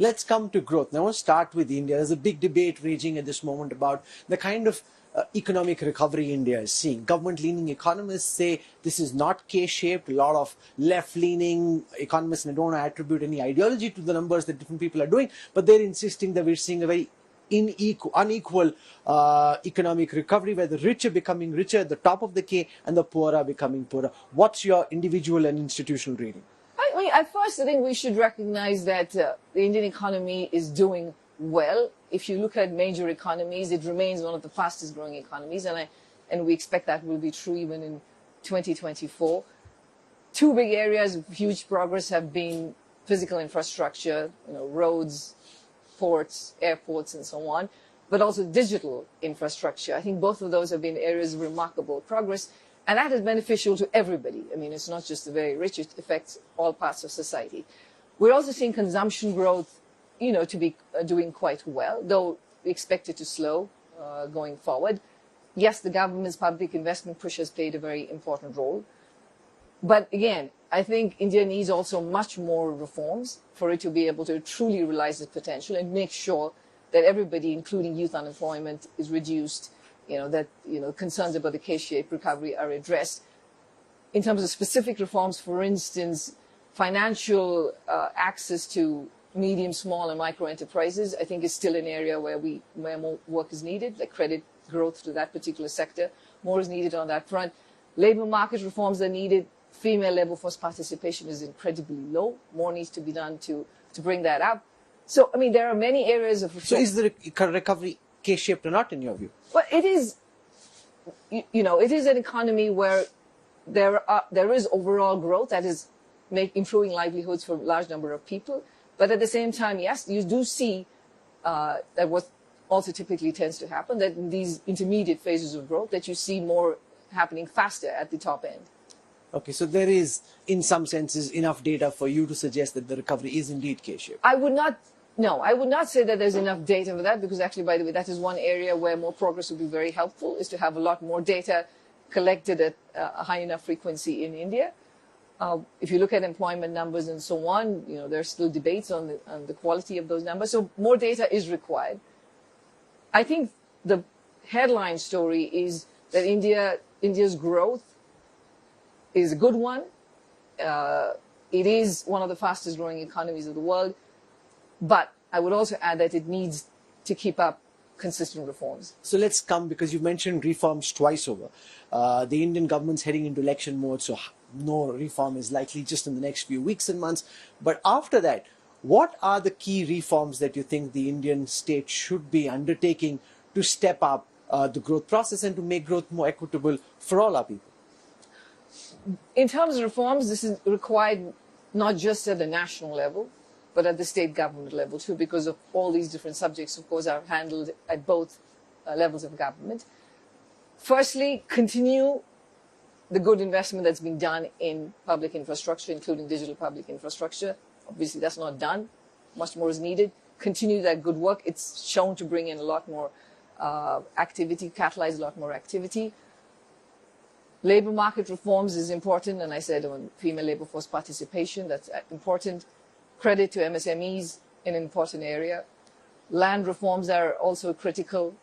Let's come to growth. Now, I want to start with India. There's a big debate raging at this moment about the kind of economic recovery India is seeing. Government-leaning economists say this is not K-shaped. A lot of left-leaning economists, and I don't want to attribute any ideology to the numbers that different people are doing, but they're insisting that we're seeing a very unequal economic recovery, where the rich are becoming richer at the top of the K and the poor are becoming poorer. What's your individual and institutional reading? I mean, at first, I think we should recognize that the Indian economy is doing well. If you look at major economies, it remains one of the fastest growing economies, and we expect that will be true even in 2024. Two big areas of huge progress have been physical infrastructure, roads, ports, airports, and so on, but also digital infrastructure. I think both of those have been areas of remarkable progress, and that is beneficial to everybody. I mean, it's not just the very rich, it affects all parts of society. We're also seeing consumption growth, to be doing quite well, though we expect it to slow going forward. Yes, the government's public investment push has played a very important role. But again, I think India needs also much more reforms for it to be able to truly realize its potential and make sure that everybody, including youth unemployment, is reduced, that concerns about the K-shaped recovery are addressed. In terms of specific reforms, for instance, financial access to medium, small, and micro enterprises, I think is still an area where more work is needed, like credit growth to that particular sector. More is needed on that front. Labor market reforms are needed. Female labor force participation is incredibly low. More needs to be done to bring that up. So, I mean, there are many areas of reform. So is the recovery K-shaped or not in your view? Well, it is, it is an economy where there is overall growth that is improving livelihoods for a large number of people. But at the same time, yes, you do see that what also typically tends to happen, that in these intermediate phases of growth, that you see more happening faster at the top end. Okay, so there is, in some senses, enough data for you to suggest that the recovery is indeed K-shaped. I would not say that there's enough data for that, because actually, by the way, that is one area where more progress would be very helpful, is to have a lot more data collected at a high enough frequency in India. If you look at employment numbers and so on, there are still debates on the quality of those numbers. So more data is required. I think the headline story is that India's growth is a good one. It is one of the fastest growing economies of the world. But I would also add that it needs to keep up consistent reforms. So let's come, because you've mentioned reforms twice over. The Indian government's heading into election mode, so no reform is likely just in the next few weeks and months. But after that, what are the key reforms that you think the Indian state should be undertaking to step up the growth process and to make growth more equitable for all our people? In terms of reforms, this is required not just at the national level, but at the state government level too, because of all these different subjects, of course, are handled at both levels of government. Firstly, continue the good investment that's been done in public infrastructure, including digital public infrastructure. Obviously, that's not done. Much more is needed. Continue that good work. It's shown to bring in a lot more activity, catalyze a lot more activity. Labor market reforms is important, and I said on female labor force participation, that's important. Credit to MSMEs, an important area. Land reforms are also critical.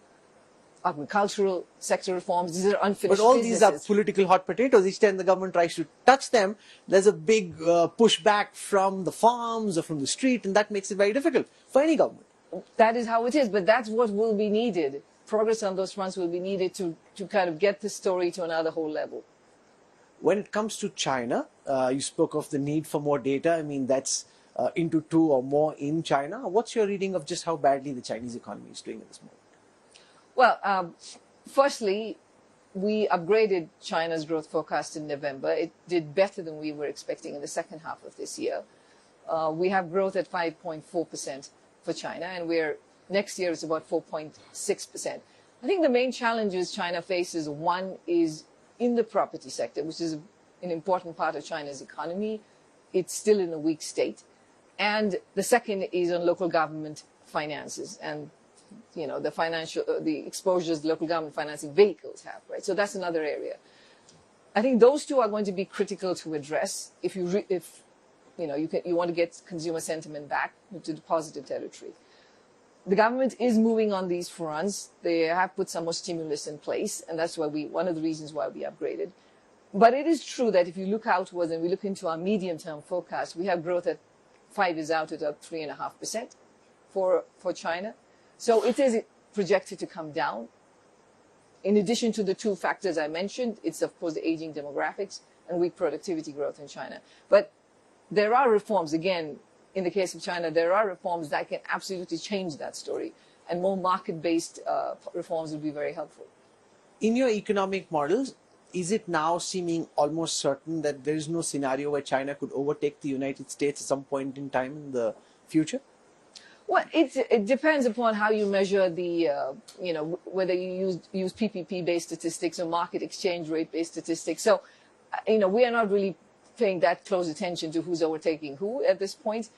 Agricultural sector reforms, these are unfinished But all businesses. these are political hot potatoes. Each time the government tries to touch them, there's a big pushback from the farms or from the street, and that makes it very difficult for any government. That is how it is, but that's what will be needed. Progress on those fronts will be needed to kind of get the story to another whole level. When it comes to China, you spoke of the need for more data. I mean, that's into 2 or more in China. What's your reading of just how badly the Chinese economy is doing at this moment? Well, firstly, we upgraded China's growth forecast in November. It did better than we were expecting in the second half of this year. We have growth at 5.4% for China, and next year is about 4.6%. I think the main challenges China faces, one is in the property sector, which is an important part of China's economy. It's still in a weak state. And the second is on local government finances and the exposures local government financing vehicles have, right? So that's another area. I think those two are going to be critical to address if you want to get consumer sentiment back to the positive territory. The government is moving on these fronts. They have put some more stimulus in place, and that's why one of the reasons why we upgraded. But it is true that if you look outwards and we look into our medium-term forecast, we have growth at 5 years out at 3.5% for China. So it is projected to come down. In addition to the two factors I mentioned, it's of course the aging demographics and weak productivity growth in China. But there are reforms, again, in the case of China, there are reforms that can absolutely change that story. And more market-based reforms would be very helpful. In your economic models, is it now seeming almost certain that there is no scenario where China could overtake the United States at some point in time in the future? Well, it depends upon how you measure the, whether you use PPP-based statistics or market exchange rate-based statistics. So, we are not really paying that close attention to who's overtaking who at this point.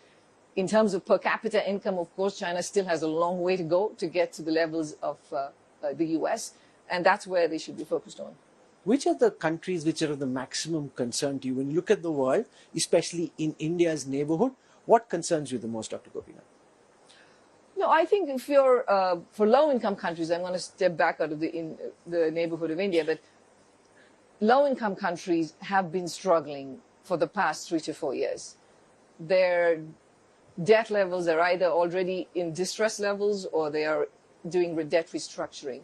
In terms of per capita income, of course, China still has a long way to go to get to the levels of the US, and that's where they should be focused on. Which are the countries which are of the maximum concern to you? When you look at the world, especially in India's neighborhood, what concerns you the most, Dr. Gopinath? No, I think if you're, for low-income countries, I'm going to step back out of the neighborhood of India, but low-income countries have been struggling for the past 3 to 4 years. Their debt levels are either already in distress levels or they are doing debt restructuring.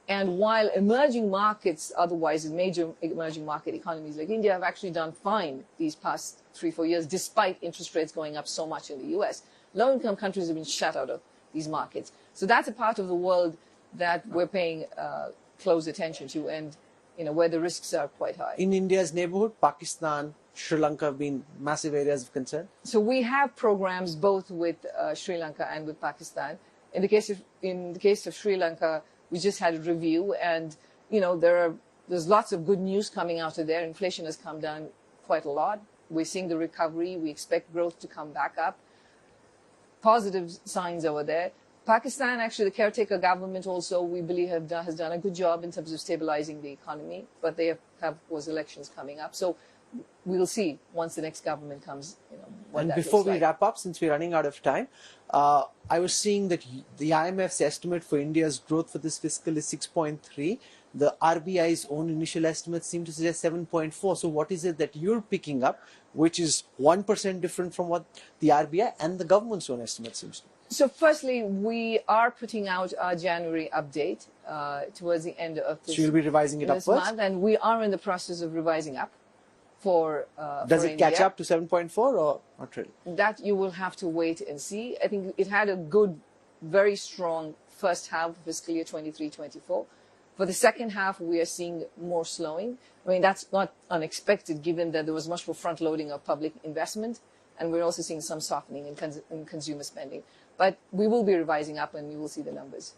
And while emerging markets, otherwise major emerging market economies like India have actually done fine these past 3-4 years, despite interest rates going up so much in the US, low-income countries have been shut out of these markets. So that's a part of the world that we're paying close attention to and where the risks are quite high. In India's neighborhood, Pakistan, Sri Lanka have been massive areas of concern? So we have programs both with Sri Lanka and with Pakistan. In the case of Sri Lanka, we just had a review, and there's lots of good news coming out of there. Inflation has come down quite a lot. We're seeing the recovery. We expect growth to come back up. Positive signs over there. Pakistan, actually, the caretaker government also, we believe, has done a good job in terms of stabilizing the economy, but they have, of course, elections coming up. So we'll see once the next government comes. What and that before looks we like. wrap up, since we're running out of time, I was seeing that the IMF's estimate for India's growth for this fiscal is 6.3. The RBI's own initial estimates seem to suggest 7.4. So what is it that you're picking up, which is 1% different from what the RBI and the government's own estimate seems to be? So firstly, we are putting out our January update towards the end of this, So you'll be revising it this upwards? month, and we are in the process of revising up for Does for it catch India. up to 7.4 or not really? That you will have to wait and see. I think it had a good, very strong first half of fiscal year 23-24. For the second half, we are seeing more slowing. I mean, that's not unexpected given that there was much more front loading of public investment, and we're also seeing some softening in consumer spending. But we will be revising up and we will see the numbers.